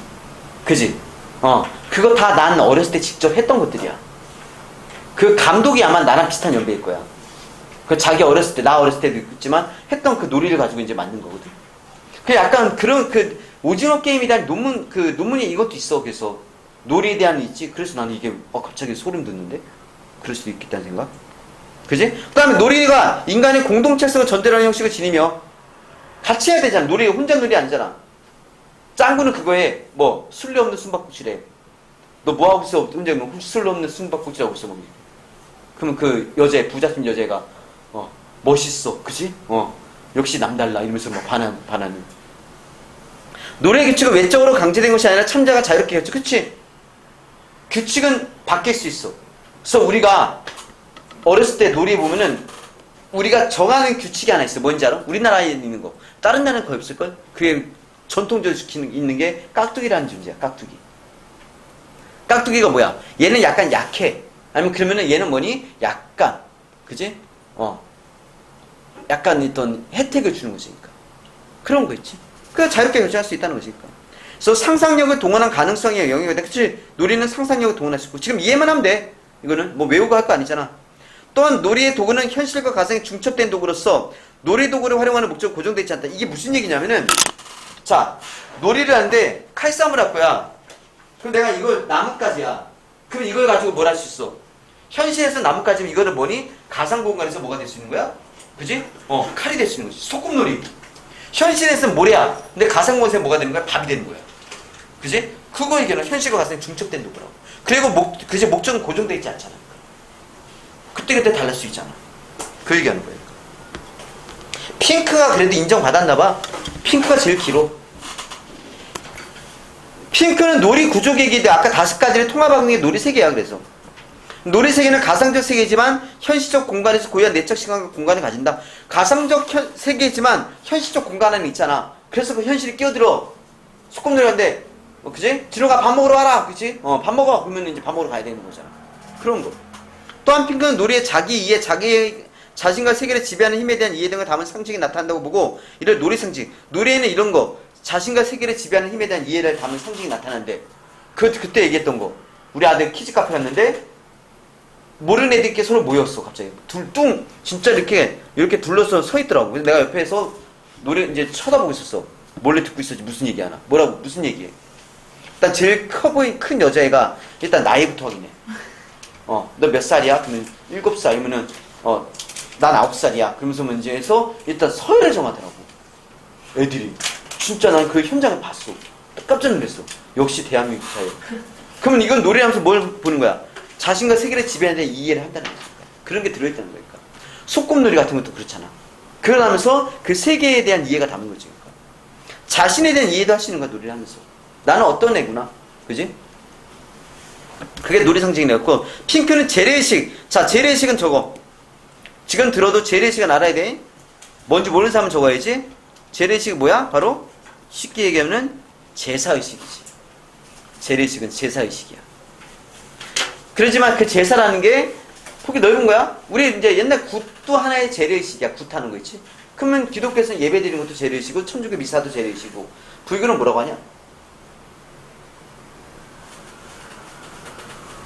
그지? 그거 다 난 어렸을 때 직접 했던 것들이야. 그 감독이 아마 나랑 비슷한 연배일 거야. 그 자기 어렸을 때, 나 어렸을 때도 있지만 했던 그 놀이를 가지고 이제 만든 거거든. 그 약간 그런 그 오징어 게임에 대한 논문이 이것도 있어. 그래서 놀이에 대한 있지. 그래서 나는 이게 갑자기 소름 돋는데. 그럴 수도 있겠다는 생각. 그지? 그 다음에 놀이가 인간의 공동체성을 전달하는 형식을 지니며 같이 해야 되잖아. 놀이 혼자 놀이 아니잖아. 짱구는 그거에 뭐 술래 없는 숨바꼭질해. 너 뭐하고 있어? 혼자 술래 없는 숨바꼭질하고 있어. 그러면 그 여자 부잣집 여자가 멋있어. 그지? 역시 남달라 이러면서 막 반하는. 노래 규칙은 외적으로 강제된 것이 아니라 참자가 자유롭게 했죠. 그치? 규칙은 바뀔 수 있어. 그래서 우리가 어렸을 때 놀이 보면은 우리가 정하는 규칙이 하나 있어. 뭔지 알아? 우리나라에 있는 거. 다른 나라는 거의 없을걸? 그게 전통적으로 지키는 있는 게 깍두기라는 존재야. 깍두기. 깍두기가 뭐야? 얘는 약간 약해. 아니면 그러면은 얘는 뭐니? 약간, 그지? 약간 어떤 혜택을 주는 것이니까. 그런 거 있지. 그 자유롭게 결정할 수 있다는 것이니까. 그래서 상상력을 동원한 가능성의 영역이다. 그치? 놀이는 상상력을 동원할 수 있고. 지금 이해만 하면 돼. 이거는 뭐 외우고 할 거 아니잖아. 또한 놀이의 도구는 현실과 가상에 중첩된 도구로서 놀이 도구를 활용하는 목적은 고정되어 있지 않다. 이게 무슨 얘기냐면은, 자, 놀이를 하는데 칼싸움을 할 거야. 그럼 내가 이걸 나뭇가지야. 그럼 이걸 가지고 뭘 할 수 있어? 현실에서 나뭇가지면 이거를 뭐니? 가상 공간에서 뭐가 될 수 있는 거야? 그지? 칼이 될 수 있는 거지. 소꿉놀이. 현실에서는 모래야. 근데 가상 공간에서 뭐가 되는 거야? 밥이 되는 거야. 그지? 그거 얘기는 현실과 가상에 중첩된 도구라고. 그리고 그지? 목적은 고정되어 있지 않잖아. 그때그때 달랄 수 있잖아. 그 얘기하는 거예요. 핑크가 그래도 인정받았나봐. 핑크가 제일 길어. 핑크는 놀이 구조계기인데 아까 5가지를 통합한 게 놀이 세계야. 그래서 놀이 세계는 가상적 세계지만 현실적 공간에서 고유한 내적 시간과 공간을 가진다. 가상적 세계지만 현실적 공간 안에 있잖아. 그래서 그 현실이 끼어들어. 소꿉놀이 하는데 그지? 진호가 밥 먹으러 와라. 그지? 밥 먹어. 그러면 이제 밥 먹으러 가야 되는 거잖아. 그런 거. 또한 핑크는 놀이의 자기 이해, 자신과 세계를 지배하는 힘에 대한 이해 등을 담은 상징이 나타난다고 보고, 이를 놀이 상징. 놀이에는 이런 거, 자신과 세계를 지배하는 힘에 대한 이해를 담은 상징이 나타나는데, 그때 얘기했던 거. 우리 아들 키즈 카페 갔는데, 모르는 애들끼리 서로 모였어, 갑자기. 진짜 이렇게 둘러서 서 있더라고. 그래서 내가 옆에서 노래 이제 쳐다보고 있었어. 몰래 듣고 있었지. 무슨 얘기하나. 무슨 얘기해. 일단 제일 큰 여자애가 일단 나이부터 확인해. 너 몇 살이야? 그러면 7살. 아니면은, 난 9살이야. 그러면서 문제에서 일단 서열을 정하더라고. 애들이. 진짜 난 그 현장을 봤어. 깜짝 놀랐어. 역시 대한민국 사회. 그러면 이건 놀이하면서 뭘 보는 거야? 자신과 세계를 지배하는 데 이해를 한다는 거야. 그런 게 들어있다는 거니까. 소꿉놀이 같은 것도 그렇잖아. 그러면서 그 세계에 대한 이해가 담은 거지. 그러니까. 자신에 대한 이해도 하시는 거야, 놀이를 하면서. 나는 어떤 애구나. 그지? 그게 놀이 상징이 되었고, 핑크는 재래의식. 자, 재래의식은 저거. 지금 들어도 재래의식은 알아야 돼. 뭔지 모르는 사람은 적어야지. 재래의식이 뭐야? 바로 쉽게 얘기하면 제사의식이지. 재래의식은 제사의식이야. 그러지만 그 제사라는 게 폭이 넓은 거야. 우리 이제 옛날 굿도 하나의 재래의식이야. 굿 하는 거 있지. 그러면 기독교에서는 예배 드리는 것도 재래의식이고, 천주교 미사도 재래의식이고, 불교는 뭐라고 하냐?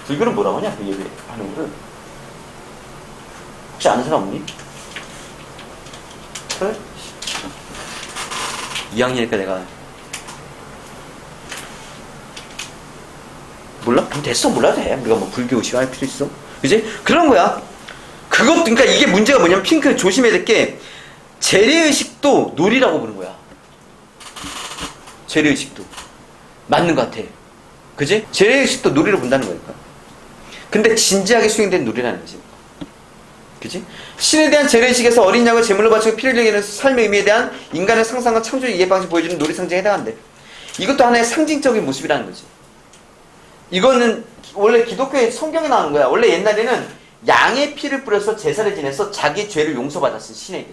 불교는 뭐라고 하냐? 그 예배 하는 거를. 혹시 아는 사람 없니? 그래? 2학년이니까 내가 몰라? 그럼 됐어. 몰라도 돼. 우리가 뭐 불교 시간할 필요 있어? 그지? 그런 거야. 그러니까 이게 문제가 뭐냐면, 핑크 조심해야 될 게, 재래의식도 놀이라고 부르는 거야. 재래의식도. 맞는 것 같아. 그지? 재래의식도 놀이로 본다는 거니까. 근데 진지하게 수행된 놀이라는 거지. 그지? 신에 대한 재래의식에서 어린 양을 제물로 바치고 피를 흘리는 삶의 의미에 대한 인간의 상상과 창조의 이해 방식을 보여주는 놀이 상징에 해당한대. 이것도 하나의 상징적인 모습이라는 거지. 이거는 원래 기독교의 성경에 나오는 거야. 원래 옛날에는 양의 피를 뿌려서 제사를 지내서 자기 죄를 용서받았어, 신에게.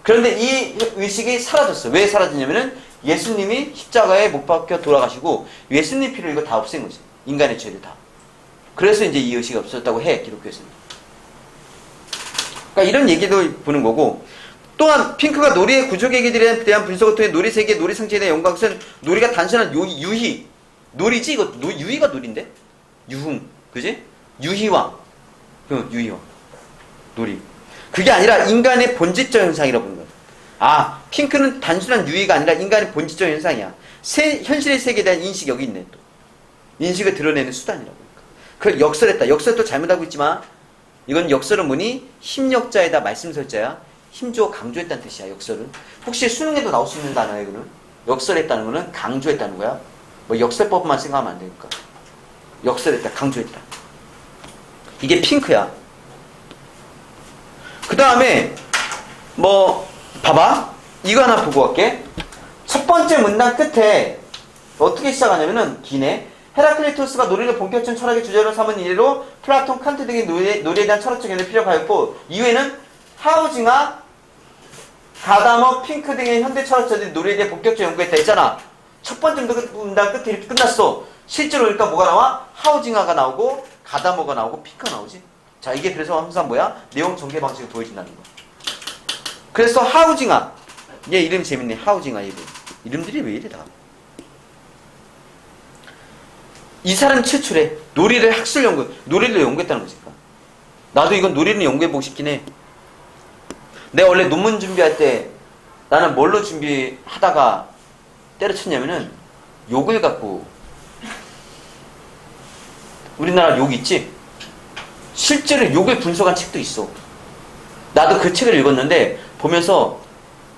그런데 이 의식이 사라졌어. 왜 사라졌냐면은 예수님이 십자가에 못 박혀 돌아가시고 예수님 피를 이거 다 없앤 거지. 인간의 죄를 다. 그래서 이제 이 의식이 없어졌다고 해, 기독교에서는. 그러니까 이런 얘기도 보는 거고, 또한 핑크가 놀이의 구조계기들에 대한 분석을 통해 놀이 세계, 놀이 상징에 대한 연관은 놀이가 단순한 유희, 놀이지? 이거 유희가 놀인데? 유흥, 그지? 유희왕, 유희왕, 놀이. 그게 아니라 인간의 본질적 현상이라고 보는 거야. 핑크는 단순한 유희가 아니라 인간의 본질적 현상이야. 현실의 세계에 대한 인식이 여기 있네, 또. 인식을 드러내는 수단이라고. 그걸 역설했다. 역설도 잘못하고 있지만, 이건 역설은 뭐니? 힘역자에다 말씀설자야. 힘주어 강조했다는 뜻이야, 역설은. 혹시 수능에도 나올 수 있는 단어야, 이거는? 역설했다는 거는 강조했다는 거야. 뭐 역설법만 생각하면 안 되니까. 역설했다, 강조했다. 이게 핑크야. 그 다음에 봐봐. 이거 하나 보고 갈게. 첫 번째 문단 끝에 어떻게 시작하냐면은 기네. 헤라클리토스가 놀이를 본격적인 철학의 주제로 삼은 이래로 플라톤, 칸트 등의 놀이에 대한 철학적 연구에 필요하였고 이후에는 하우징아, 가다머, 핑크 등의 현대 철학자들이 놀이에 대해 본격적 연구했다 했잖아. 첫 번째 문단 끝에 이렇게 끝났어. 실제로 그러니까 뭐가 나와? 하우징아가 나오고 가다머가 나오고 핑크가 나오지. 자, 이게 그래서 항상 뭐야? 내용 전개 방식을 보여준다는 거. 그래서 하우징아, 얘 이름 재밌네. 하우징아 이름들이 왜 이래 다. 이 사람 최초래. 놀이를 학술 연구, 놀이를 연구했다는 거지. 나도 이건 놀이를 연구해보고 싶긴 해. 내가 원래 논문 준비할 때 나는 뭘로 준비하다가 때려쳤냐면은 욕을 갖고. 우리나라 욕 있지? 실제로 욕을 분석한 책도 있어. 나도 그 책을 읽었는데 보면서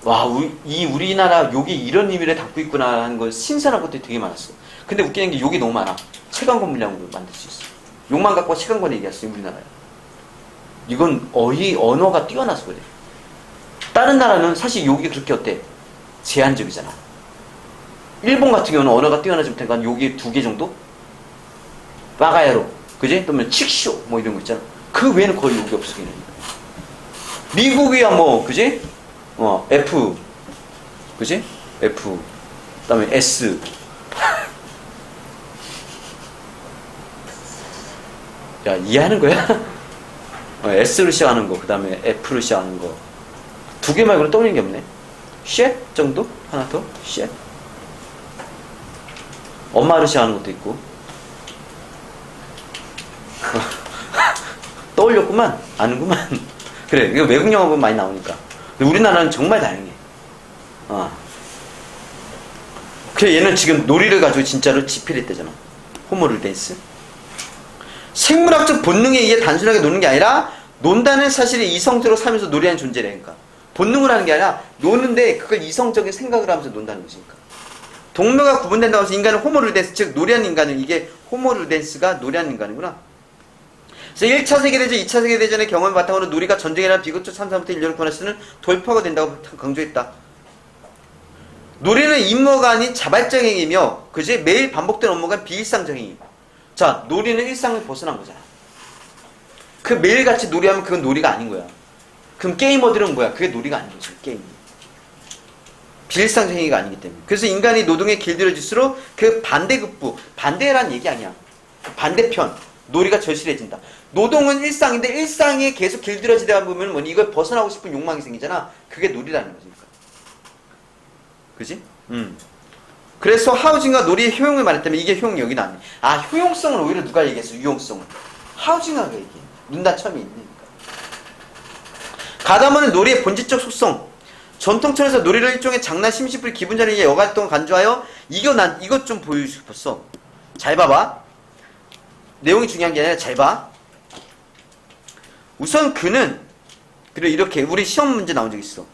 와, 이 우리나라 욕이 이런 의미를 담고 있구나 하는 걸 신선한 것들이 되게 많았어. 근데 웃기는 게 욕이 너무 많아. 체감권 물량으로 만들 수 있어. 욕만 갖고 체감권 얘기했어, 우리나라에. 이건 언어가 뛰어나서 그래. 다른 나라는 사실 욕이 그렇게 어때? 제한적이잖아. 일본 같은 경우는 언어가 뛰어나지 못하니까 욕이 2개 정도? 와가야로, 그지? 또는 칙쇼, 뭐 이런 거 있잖아. 그 외에는 거의 욕이 없어, 그냥. 미국이야, 뭐, 그지? F, 그지? F, 그 다음에 S. 야, 이해하는 거야? S로 시작하는 거, 그 다음에 F로 시작하는 거. 2개 말고는 떠오르는 게 없네. 쉣 정도? 하나 더? 쉣. 엄마로 시작하는 것도 있고. 떠올렸구만. 아는구만. 그래, 이거 외국 영화 보면 많이 나오니까. 근데 우리나라는 정말 다양해. 그래, 얘는 지금 놀이를 가지고 진짜로 집필했대잖아. 호모룰덴스. 생물학적 본능에 의해 단순하게 노는 게 아니라 논다는 사실을 이성적으로 삼면서 놀이하는 존재라니까. 본능을 하는 게 아니라 노는데 그걸 이성적인 생각을 하면서 논다는 것이니까. 동료가 구분된다고 해서 인간은 호모룰덴스, 즉 놀이하는 인간은 이게 호모룰덴스가 놀이하는 인간이구나. 그래서 1차 세계대전, 2차 세계대전의 경험을 바탕으로 놀이가 전쟁이나 비극적 참사부터 인류를 구원할 수 있는 돌파가 된다고 강조했다. 놀이는 임무가 아닌 자발적 행위이며 그지? 매일 반복되는 업무가 비일상적 행위. 자, 놀이는 일상을 벗어난 거잖아. 그 매일같이 놀이하면 그건 놀이가 아닌 거야. 그럼 게이머들은 뭐야? 그게 놀이가 아닌 거지, 게임이. 비일상적 행위가 아니기 때문에. 그래서 인간이 노동에 길들여질수록 그 반대급부, 반대란 얘기 아니야. 그 반대편, 놀이가 절실해진다. 노동은 일상인데 일상에 계속 길들여지다 보면 뭐니? 이걸 벗어나고 싶은 욕망이 생기잖아. 그게 놀이라는 거지. 그지? 그래서 하우징과 놀이의 효용을 말했다면 이게 효용이 여기 나왔네. 아, 효용성은 오히려 누가 얘기했어? 유용성은. 하우징아가 얘기해. 눈다첨이 있으니까. 가다머는 놀이의 본질적 속성. 전통철에서 놀이를 일종의 장난, 심시풀이, 기분전의 여가활동을 간주하여 이것 좀 보여주고 싶었어. 잘 봐봐. 내용이 중요한 게 아니라 잘 봐. 우선 그리고 이렇게 우리 시험 문제 나온 적 있어.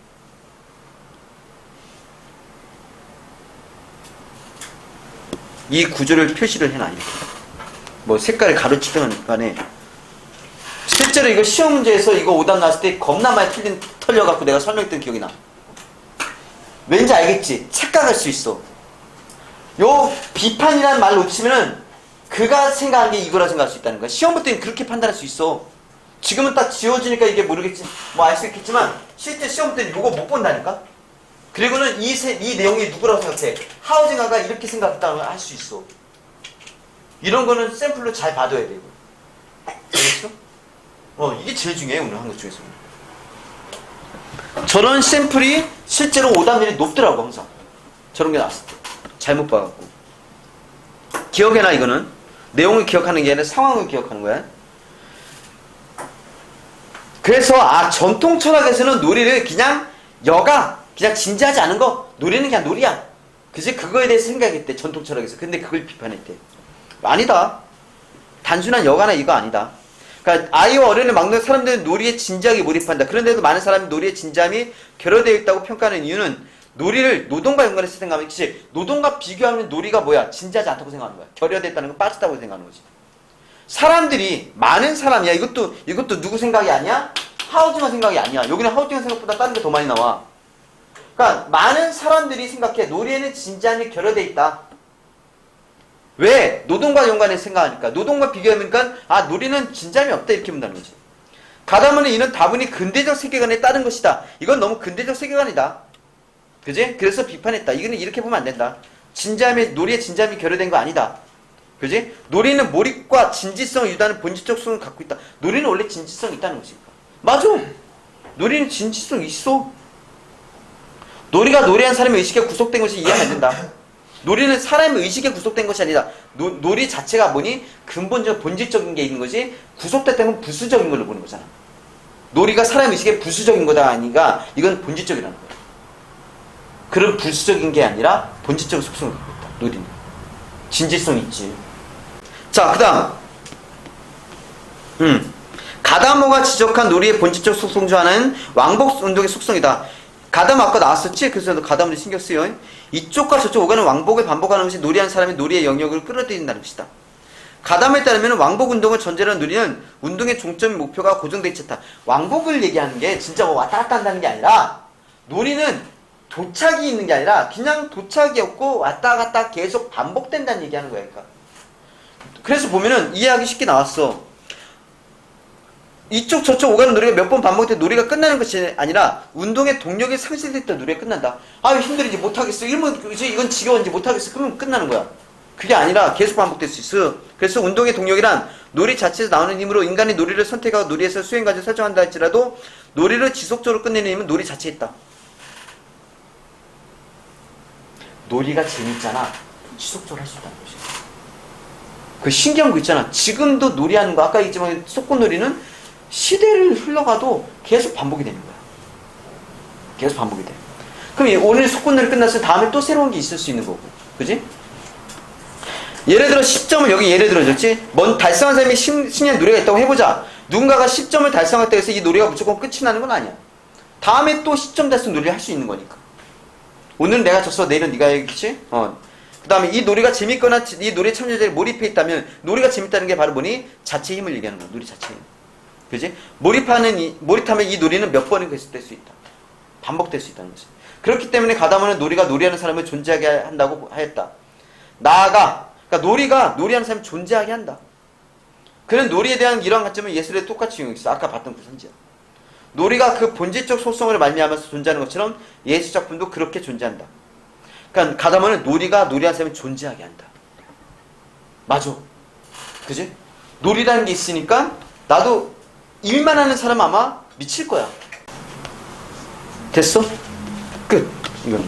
이 구조를 표시를 해놔. 이렇게. 뭐 색깔을 가로치든 간에 실제로 이거 시험 문제에서 이거 오답 나왔을 때 겁나 많이 털려갖고 내가 설명했던 기억이 나. 왠지 알겠지? 착각할 수 있어. 요 비판이라는 말 놓치면은 그가 생각한 게 이거라 생각할 수 있다는 거야. 시험 볼 때는 그렇게 판단할 수 있어. 지금은 딱 지워지니까 이게 모르겠지, 뭐 알 수 있겠지만 실제 시험 볼 때는 이거 못 본다니까. 그리고는 이 내용이 누구라고 생각해? 하우징아가 이렇게 생각했다고 할 수 있어. 이런 거는 샘플로 잘 봐둬야 돼. 그렇죠? 이게 제일 중요해, 오늘 한국 중에서. 저런 샘플이 실제로 오답률이 높더라고, 항상. 저런 게 나왔을 때. 잘못 봐갖고. 기억해놔, 이거는. 내용을 기억하는 게 아니라 상황을 기억하는 거야. 그래서, 전통 철학에서는 놀이를 그냥 그냥 진지하지 않은 거, 놀이는 그냥 놀이야. 그치? 그거에 대해서 생각했대, 전통 철학에서. 근데 그걸 비판했대. 아니다. 단순한 여가나 이거 아니다. 그러니까 아이와 어른을 막는 사람들은 놀이에 진지하게 몰입한다. 그런데도 많은 사람이 놀이의 진지함이 결여되어 있다고 평가하는 이유는 놀이를 노동과 연관해서 생각하면, 그치? 노동과 비교하면 놀이가 뭐야? 진지하지 않다고 생각하는 거야. 결여됐다는 건 빠졌다고 생각하는 거지. 많은 사람이야. 이것도 누구 생각이 아니야? 하우징어 생각이 아니야. 여기는 하우징어 생각보다 다른 게 더 많이 나와. 그러니까 많은 사람들이 생각해. 놀이에는 진지함이 결여되어 있다. 왜? 노동과 연관해서 생각하니까. 노동과 비교하니까 아 놀이는 진잠이 없다 이렇게 본다는 거지. 가다문은 이는 다분히 근대적 세계관에 따른 것이다. 이건 너무 근대적 세계관이다. 그지? 그래서 비판했다. 이거는 이렇게 보면 안 된다. 놀이의 진잠이 결여된 거 아니다. 그지? 놀이는 몰입과 진지성을 유도하는 본질적 속성을 갖고 있다. 놀이는 원래 진지성이 있다는 거지. 맞아. 놀이는 진지성 있어. 놀이가 놀이한 사람의 의식에 구속된 것이 이해하면 안 된다. 놀이는 사람의 의식에 구속된 것이 아니다. 놀이 자체가 뭐니? 근본적 본질적인 게 있는 거지. 구속됐다는 건 부수적인 걸로 보는 거잖아. 놀이가 사람 의식에 부수적인 거다 아니가 이건 본질적이라는 거야. 그런 부수적인 게 아니라 본질적 속성을 갖고 있다. 놀이는 진지성이 있지. 자, 그다음 가다모가 지적한 놀이의 본질적 속성 중 하나는 왕복 운동의 속성이다. 가다모 아까 나왔었지? 그래서 가다모를 신경 쓰여. 이쪽과 저쪽 오가는 왕복을 반복하는 것이 놀이한 사람이 놀이의 영역을 끌어들인다는 것이다. 가다모에 따르면 왕복 운동을 전제로 한 놀이는 운동의 종점 목표가 고정되어 있지 않다. 왕복을 얘기하는 게 진짜 뭐 왔다 갔다 한다는 게 아니라 놀이는 도착이 있는 게 아니라 그냥 도착이 없고 왔다 갔다 계속 반복된다는 얘기하는 거야. 그러니까. 그래서 보면은 이해하기 쉽게 나왔어. 이쪽 저쪽 오가는 놀이가 몇 번 반복돼 놀이가 끝나는 것이 아니라 운동의 동력이 상실될 때 놀이가 끝난다. 아유 힘들지 못하겠어. 이건 지겨운지 못하겠어. 그러면 끝나는 거야. 그게 아니라 계속 반복될 수 있어. 그래서 운동의 동력이란 놀이 자체에서 나오는 힘으로 인간이 놀이를 선택하고 놀이에서 수행까지 설정한다 할지라도 놀이를 지속적으로 끝내는 힘은 놀이 자체에 있다. 놀이가 재밌잖아. 지속적으로 할 수 있다는 것이야. 그 신기한 거 있잖아. 지금도 놀이하는 거 아까 얘기했지만 속꽃놀이는 시대를 흘러가도 계속 반복이 되는 거야. 계속 반복이 돼. 그럼 오늘 속꽃놀이 끝났으면 다음에 또 새로운 게 있을 수 있는 거고. 그지? 예를 들어 10점을 여기 예를 들어줬지? 달성한 사람이 신기한 놀이가 있다고 해보자. 누군가가 10점을 달성했다고 해서 이 놀이가 무조건 끝이 나는 건 아니야. 다음에 또 10점 달성 놀이를 할 수 있는 거니까. 오늘은 내가 졌어. 내일은 네가 이기지? 그 다음에 이 놀이가 재밌거나 이 놀이에 참여자들이 몰입해 있다면 놀이가 재밌다는 게 바로 뭐니? 자체의 힘을 얘기하는 거야. 놀이 자체의 힘. 그지? 몰입하면 이 놀이는 몇 번이 계속될 수 있다. 반복될 수 있다는 거지. 그렇기 때문에 가다모는 놀이가 놀이하는 사람을 존재하게 한다고 하였다. 나아가 그러니까 놀이가 놀이하는 사람을 존재하게 한다. 그런 놀이에 대한 이러한 관점은 예술에 똑같이 적용했어. 아까 봤던 그 선지야. 놀이가 그 본질적 속성을 말미암아서 존재하는 것처럼 예술작품도 그렇게 존재한다. 그러니까 가다모는 놀이가 놀이하는 사람을 존재하게 한다. 맞아. 그지? 놀이라는 게 있으니까 나도 일만 하는 사람 아마 미칠 거야. 됐어? 끝. 이건.